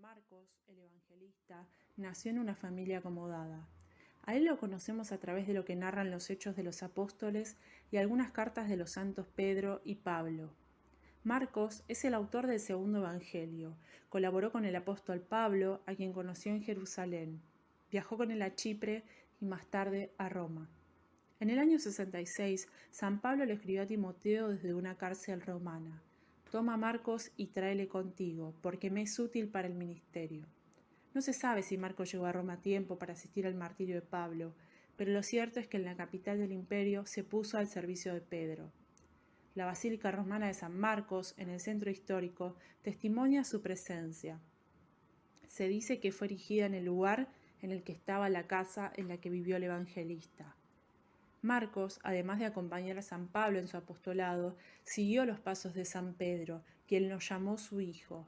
Marcos, el evangelista, nació en una familia acomodada. A él lo conocemos a través de lo que narran los Hechos de los Apóstoles y algunas cartas de los santos Pedro y Pablo. Marcos es el autor del segundo evangelio. Colaboró con el apóstol Pablo, a quien conoció en Jerusalén. Viajó con él a Chipre y más tarde a Roma. En el año 66, San Pablo le escribió a Timoteo desde una cárcel romana: «Toma a Marcos y tráele contigo, porque me es útil para el ministerio». No se sabe si Marcos llegó a Roma a tiempo para asistir al martirio de Pablo, pero lo cierto es que en la capital del imperio se puso al servicio de Pedro. La Basílica Romana de San Marcos, en el centro histórico, testimonia su presencia. Se dice que fue erigida en el lugar en el que estaba la casa en la que vivió el evangelista. Marcos, además de acompañar a San Pablo en su apostolado, siguió los pasos de San Pedro, quien lo llamó su hijo.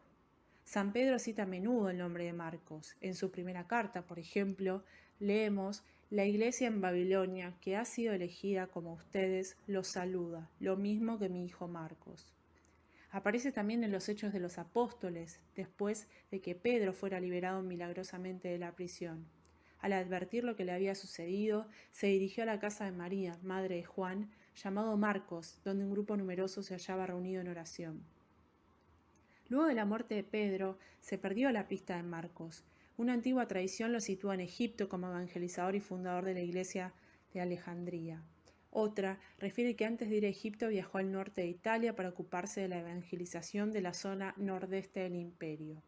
San Pedro cita a menudo el nombre de Marcos. En su primera carta, por ejemplo, leemos: «La iglesia en Babilonia, que ha sido elegida como ustedes, los saluda, lo mismo que mi hijo Marcos». Aparece también en los Hechos de los Apóstoles, después de que Pedro fuera liberado milagrosamente de la prisión. Al advertir lo que le había sucedido, se dirigió a la casa de María, madre de Juan, llamado Marcos, donde un grupo numeroso se hallaba reunido en oración. Luego de la muerte de Pedro, se perdió la pista de Marcos. Una antigua tradición lo sitúa en Egipto como evangelizador y fundador de la iglesia de Alejandría. Otra refiere que antes de ir a Egipto viajó al norte de Italia para ocuparse de la evangelización de la zona nordeste del imperio.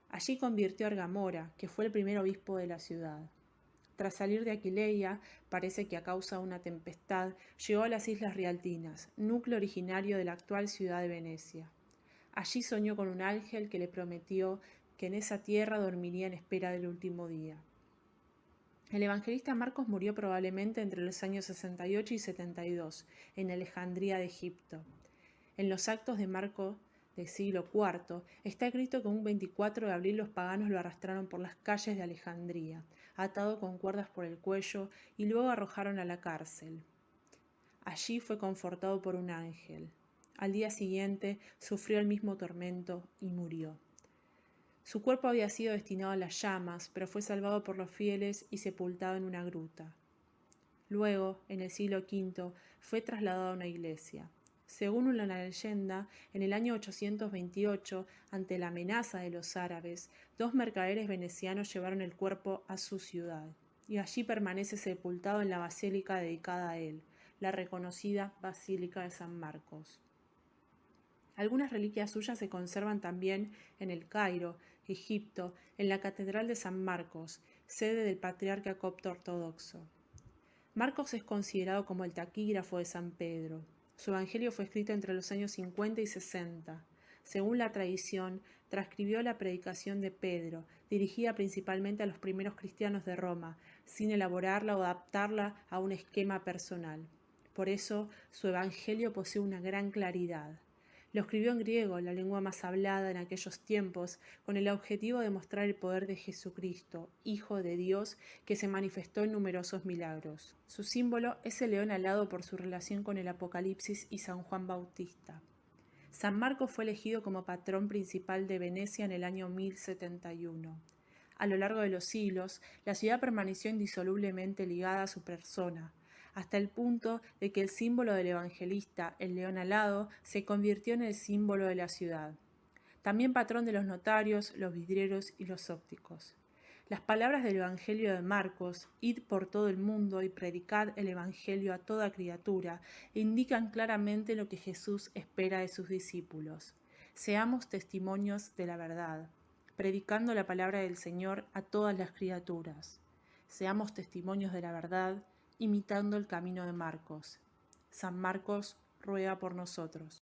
Allí convirtió a Argamora, que fue el primer obispo de la ciudad. Tras salir de Aquileia, parece que a causa de una tempestad, llegó a las Islas Rialtinas, núcleo originario de la actual ciudad de Venecia. Allí soñó con un ángel que le prometió que en esa tierra dormiría en espera del último día. El evangelista Marcos murió probablemente entre los años 68 y 72, en Alejandría de Egipto. En los actos de Marcos del siglo IV está escrito que un 24 de abril los paganos lo arrastraron por las calles de Alejandría, atado con cuerdas por el cuello, y luego arrojaron a la cárcel. Allí fue confortado por un ángel. Al día siguiente sufrió el mismo tormento y murió. Su cuerpo había sido destinado a las llamas, pero fue salvado por los fieles y sepultado en una gruta. Luego, en el siglo V, fue trasladado a una iglesia. Según una leyenda, en el año 828, ante la amenaza de los árabes, 2 mercaderes venecianos llevaron el cuerpo a su ciudad, y allí permanece sepultado en la basílica dedicada a él, la reconocida Basílica de San Marcos. Algunas reliquias suyas se conservan también en El Cairo, Egipto, en la Catedral de San Marcos, sede del patriarca copto ortodoxo. Marcos es considerado como el taquígrafo de San Pedro. Su evangelio fue escrito entre los años 50 y 60. Según la tradición, transcribió la predicación de Pedro, dirigida principalmente a los primeros cristianos de Roma, sin elaborarla o adaptarla a un esquema personal. Por eso, su evangelio posee una gran claridad. Lo escribió en griego, la lengua más hablada en aquellos tiempos, con el objetivo de mostrar el poder de Jesucristo, Hijo de Dios, que se manifestó en numerosos milagros. Su símbolo es el león alado por su relación con el Apocalipsis y San Juan Bautista. San Marcos fue elegido como patrón principal de Venecia en el año 1071. A lo largo de los siglos, la ciudad permaneció indisolublemente ligada a su persona, hasta el punto de que el símbolo del evangelista, el león alado, se convirtió en el símbolo de la ciudad. También patrón de los notarios, los vidrieros y los ópticos. Las palabras del Evangelio de Marcos, id por todo el mundo y predicad el Evangelio a toda criatura, indican claramente lo que Jesús espera de sus discípulos. Seamos testimonios de la verdad, predicando la palabra del Señor a todas las criaturas. Seamos testimonios de la verdad, imitando el camino de Marcos. San Marcos ruega por nosotros.